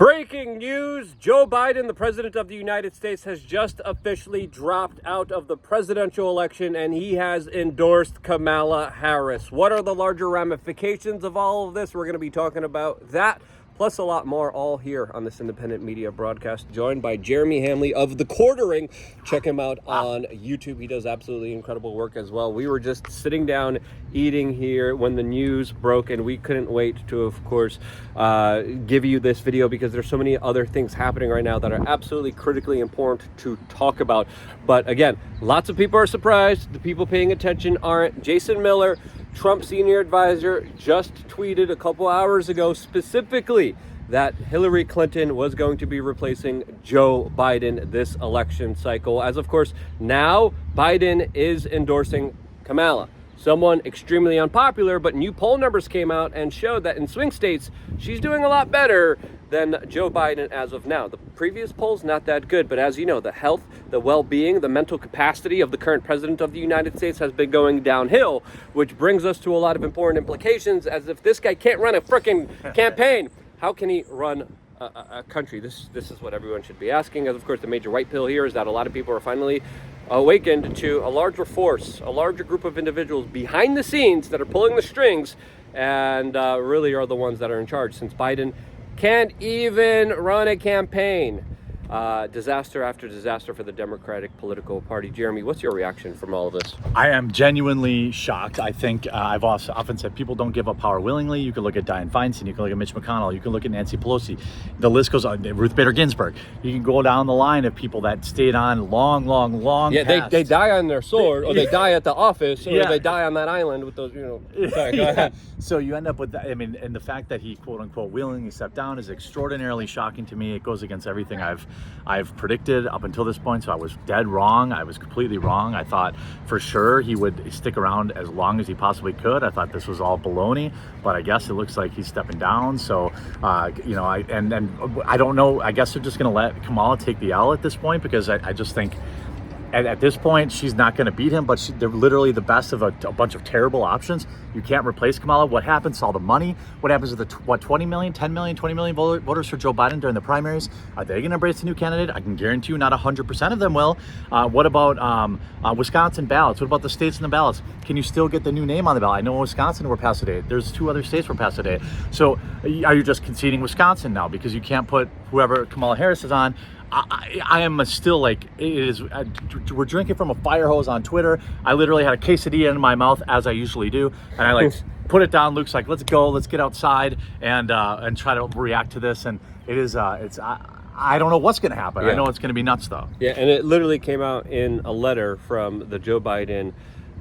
Breaking news, Joe Biden, the President of the United States, has just officially dropped out of the presidential election and he has endorsed Kamala Harris. What are the larger ramifications of all of this? We're going to be talking about that, plus a lot more, all here on this independent media broadcast, joined by Jeremy Hamley of The Quartering. Check him out on YouTube. He does absolutely incredible work as well. We were just sitting down eating here when the news broke, and we couldn't wait to, of course, give you this video because there's so many other things happening right now that are absolutely critically important to talk about. But again, lots of people are surprised. The people paying attention aren't. Jason Miller, Trump senior advisor, just tweeted a couple hours ago specifically that Hillary Clinton was going to be replacing Joe Biden this election cycle. As of course, now Biden is endorsing Kamala, someone extremely unpopular, but new poll numbers came out and showed that in swing states, she's doing a lot better than Joe Biden as of now. The previous polls, not that good, but as you know, the health, the well-being, the mental capacity of the current president of the United States has been going downhill, which brings us to a lot of important implications, as if this guy can't run a freaking campaign, how can he run a country? This is what everyone should be asking. As of course, the major white pill here is that a lot of people are finally awakened to a larger force, a larger group of individuals behind the scenes that are pulling the strings and really are the ones that are in charge, since Biden can't even run a campaign. Disaster after disaster for the Democratic political party. Jeremy, what's your reaction from all of this? I am genuinely shocked. I think I've also often said people don't give up power willingly. You can look at Dianne Feinstein, you can look at Mitch McConnell, you can look at Nancy Pelosi. The list goes on. Ruth Bader Ginsburg. You can go down the line of people that stayed on long. Yeah, they die on their sword, or they die at the office, or they die on that island with those, Sorry, go ahead. So you end up with that. I mean, and the fact that he quote unquote willingly stepped down is extraordinarily shocking to me. It goes against everything I've predicted up until this point, so I was dead wrong. I was completely wrong. I thought for sure he would stick around as long as he possibly could. I thought this was all baloney, but I guess it looks like he's stepping down. So, I don't know. I guess they're just going to let Kamala take the L at this point, because I just think at this point, she's not going to beat him, but they're literally the best of a bunch of terrible options. You can't replace Kamala. What happens to all the money? What happens to the 20 million, 10 million, 20 million voters for Joe Biden during the primaries? Are they going to embrace the new candidate? I can guarantee you not 100% of them will. What about Wisconsin ballots? What about the states and the ballots? Can you still get the new name on the ballot? I know Wisconsin we're past today. There's 2 other states we're past today. So are you just conceding Wisconsin now because you can't put whoever Kamala Harris is on? I am still like, it is. We're drinking from a fire hose on Twitter. I literally had a quesadilla in my mouth, as I usually do, and I put it down. Luke's like, let's go, let's get outside and try to react to this. And it is, I don't know what's going to happen. Yeah. I know it's going to be nuts though. Yeah, and it literally came out in a letter from the Joe Biden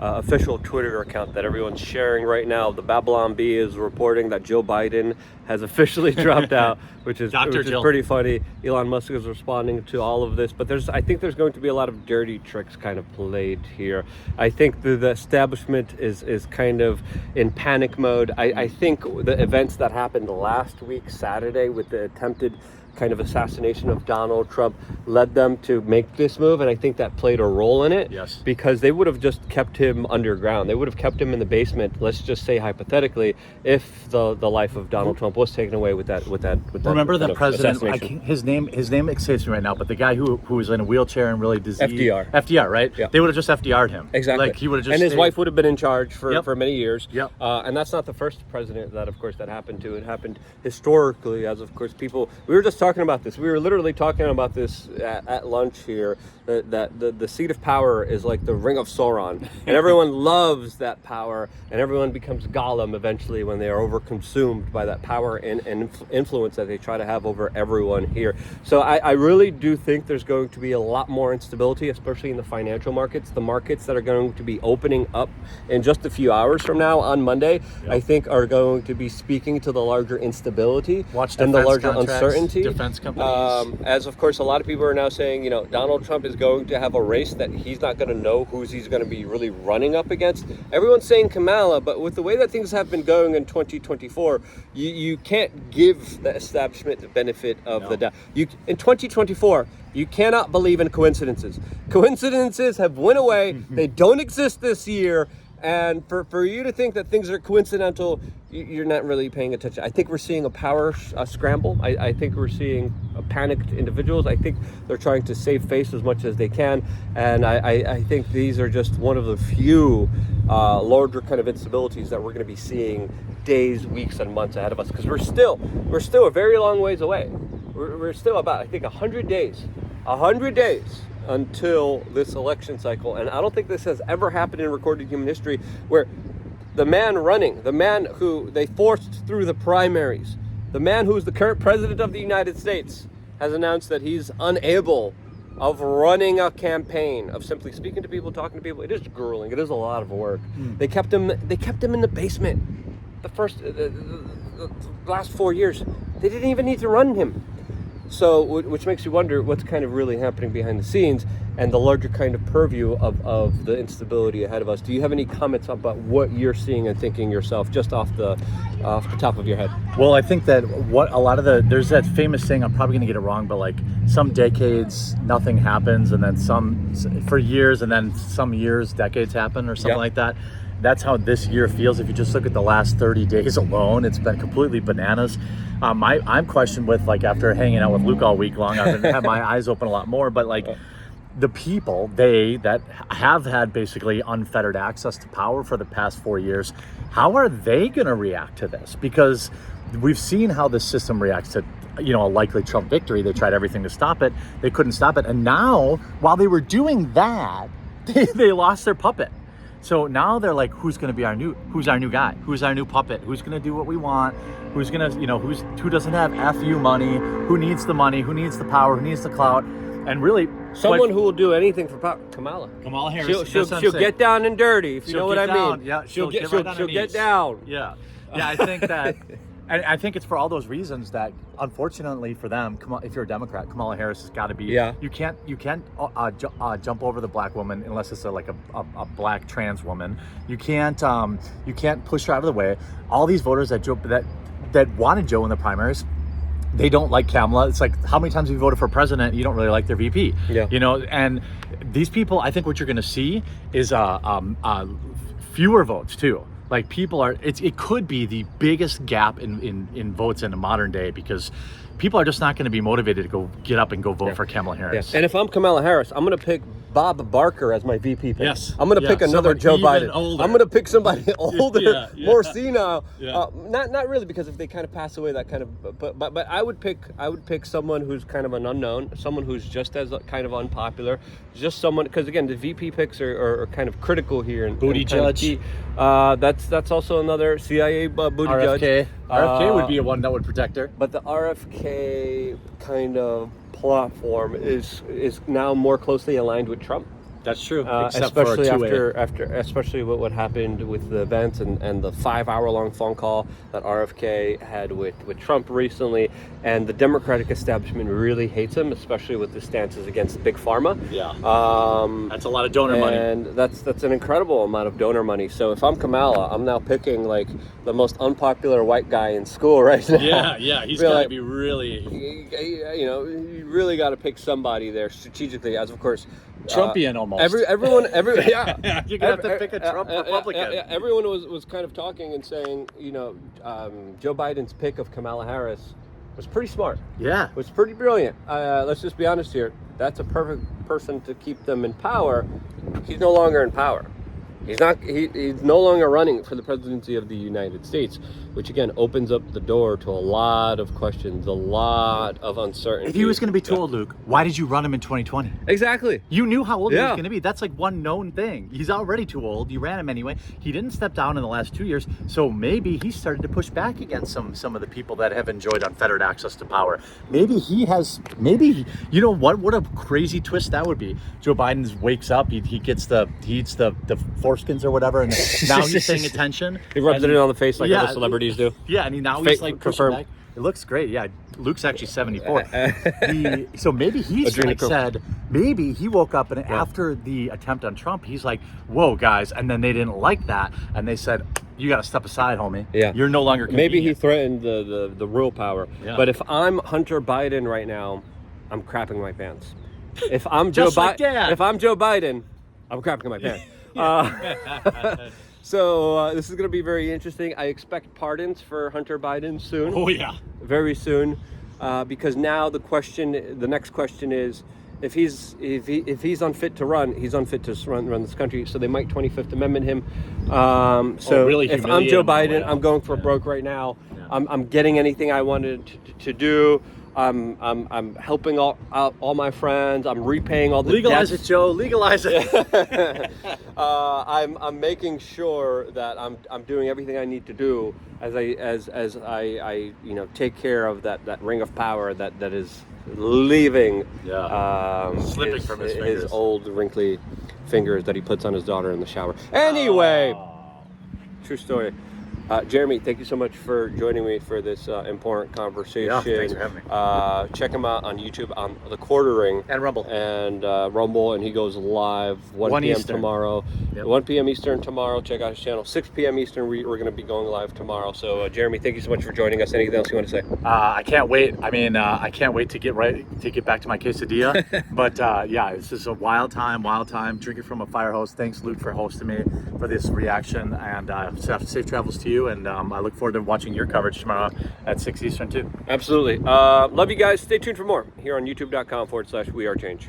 official Twitter account that everyone's sharing right now. The Babylon Bee is reporting that Joe Biden has officially dropped out, which is pretty funny. Elon Musk is responding to all of this, but I think there's going to be a lot of dirty tricks kind of played here. I think the establishment is kind of in panic mode. I think the events that happened last week, Saturday, with the attempted kind of assassination of Donald Trump led them to make this move, and I think that played a role in it. Yes. Because they would have just kept him underground. They would have kept him in the basement, let's just say hypothetically, if the life of Donald Trump was taken away with that Remember the president, his name escapes me right now, but the guy who was in a wheelchair and really diseased. FDR, right? Yeah. They would have just FDR'd him. Exactly. Like he would have just and his wife would have been in charge for many years. Yep. And that's not the first president that happened to. It happened historically, as of course we were just talking about this. We were literally talking about this at lunch here, that the seat of power is like the ring of Sauron, and everyone loves that power, and everyone becomes Gollum eventually when they are overconsumed by that power and influence that they try to have over everyone here. So I really do think there's going to be a lot more instability, especially in the financial markets. The markets that are going to be opening up in just a few hours from now on Monday, I think are going to be speaking to the larger instability and the larger uncertainty. Defense companies. As of course, a lot of people are now saying, Donald Trump is going to have a race that he's not going to know he's going to be really running up against. Everyone's saying Kamala, but with the way that things have been going in 2024, you can't give the establishment the benefit of the doubt. In 2024, you cannot believe in coincidences. Coincidences have went away. They don't exist this year. And for you to think that things are coincidental, you're not really paying attention. I think we're seeing a power scramble. I think we're seeing panicked individuals. I think they're trying to save face as much as they can. And I think these are just one of the few larger kind of instabilities that we're going to be seeing days, weeks, and months ahead of us. Because we're still a very long ways away. We're still about, I think, 100 days. 100 days until this election cycle, and I don't think this has ever happened in recorded human history, where the man who they forced through the primaries, the man who's the current president of the United States, has announced that he's unable of running a campaign, of simply speaking to people, talking to people. It is grueling. It is a lot of work. They kept him in the basement. The last 4 years, they didn't even need to run him. So, which makes you wonder what's kind of really happening behind the scenes and the larger kind of purview of the instability ahead of us. Do you have any comments about what you're seeing and thinking yourself, just off the top of your head? Well, I think that there's that famous saying, I'm probably going to get it wrong, but like some decades, nothing happens, and then some for years, and then some years, decades happen or something like that. That's how this year feels. If you just look at the last 30 days alone, it's been completely bananas. I'm questioned with, like, after hanging out with Luke all week long, I've had my eyes open a lot more, but like the people, that have had basically unfettered access to power for the past 4 years, how are they going to react to this? Because we've seen how the system reacts to, a likely Trump victory. They tried everything to stop it. They couldn't stop it. And now, while they were doing that, they lost their puppet. So now they're like, who's going to be who's our new guy? Who's our new puppet? Who's going to do what we want? Who's going to, who doesn't have FU money? Who needs the money? Who needs the power? Who needs the clout? And really, someone who will do anything for power. Kamala Harris. She'll get down and dirty, if you know what I mean. Yeah, she'll get down. Yeah, I think that. And I think it's for all those reasons that, unfortunately for them, if you're a Democrat, Kamala Harris has got to be. Yeah. You can't jump over the black woman unless it's a black trans woman. You can't push her out of the way. All these voters that wanted Joe in the primaries, they don't like Kamala. It's like, how many times have you voted for president? You don't really like their VP. Yeah. And these people, I think what you're going to see is fewer votes too. Like, people it could be the biggest gap in votes in the modern day, because people are just not going to be motivated to go get up and go vote for Kamala Harris. Yeah. And if I'm Kamala Harris, I'm going to pick Bob Barker as my VP pick. Yes. I'm going to pick another Joe Biden. Older. I'm going to pick somebody older, more senile. Not really, because if they kind of pass away, that kind of. But I would pick someone who's kind of an unknown, someone who's just as kind of unpopular, just someone, because again, the VP picks are kind of critical here. And Booty Judge. That's also another CIA Booty RFK. Judge. RFK would be a one that would protect her. But the RFK kind of platform is now more closely aligned with Trump. That's true. Especially especially what happened with the events and the 5-hour-long phone call that RFK had with Trump recently. And the Democratic establishment really hates him, especially with the stances against big pharma. Yeah. That's a lot of donor money. And that's an incredible amount of donor money. So if I'm Kamala, I'm now picking like the most unpopular white guy in school right now. Yeah. He's got to be really. You really got to pick somebody there strategically, as of course. Trumpian almost. Everyone, yeah. You're gonna have to pick a Trump Republican. Everyone was kind of talking and saying, Joe Biden's pick of Kamala Harris was pretty smart. Yeah, was pretty brilliant. Let's just be honest here. That's a perfect person to keep them in power. He's no longer in power. He's not. He's no longer running for the presidency of the United States, which again opens up the door to a lot of questions, a lot of uncertainty. If he was going to be too old, Luke, why did you run him in 2020? Exactly. You knew how old he was going to be. That's like one known thing. He's already too old. You ran him anyway. He didn't step down in the last 2 years, so maybe he started to push back against some of the people that have enjoyed unfettered access to power. Maybe he has. Maybe what a crazy twist that would be. Joe Biden wakes up. He eats the foreskins or whatever, and now he's paying attention. He rubs it on the face like other celebrities do. Yeah, and he's like pushing back. It looks great. Yeah, Luke's actually 74. So maybe maybe he woke up and after the attempt on Trump, he's like, "Whoa, guys!" And then they didn't like that, and they said, "You got to step aside, homie. Yeah, you're no longer convenient." Maybe he threatened the real power. Yeah. But if I'm Hunter Biden right now, I'm crapping my pants. If I'm Joe Biden, I'm crapping my pants. So this is going to be very interesting. I expect pardons for Hunter Biden soon. Oh yeah. Very soon, because now the next question is, if he's unfit to run, he's unfit to run this country. So they might 25th Amendment him. So really if I'm Joe Biden, out. I'm going for broke right now. Yeah. I'm getting anything I wanted to do. I'm helping all my friends. I'm repaying all the legalize debts. it, Joe. Legalize it. I'm making sure that I'm doing everything I need to do as I take care of that ring of power that is leaving slipping from his fingers. His old wrinkly fingers that he puts on his daughter in the shower. Anyway, true story. Jeremy, thank you so much for joining me for this important conversation. Yeah, thanks for having me. Check him out on YouTube on The Quartering. And Rumble. And he goes live 1 p.m. Eastern. tomorrow. Yep. 1 p.m. Eastern tomorrow. Check out his channel. 6 p.m. Eastern, we're going to be going live tomorrow. So, Jeremy, thank you so much for joining us. Anything else you want to say? I can't wait. I mean, I can't wait to get back to my quesadilla. But yeah, this is a wild time. Drinking from a fire hose. Thanks, Luke, for hosting me for this reaction. And safe travels to you. And I look forward to watching your coverage tomorrow at 6 Eastern too. Absolutely. Love you guys. Stay tuned for more here on youtube.com/wearechange.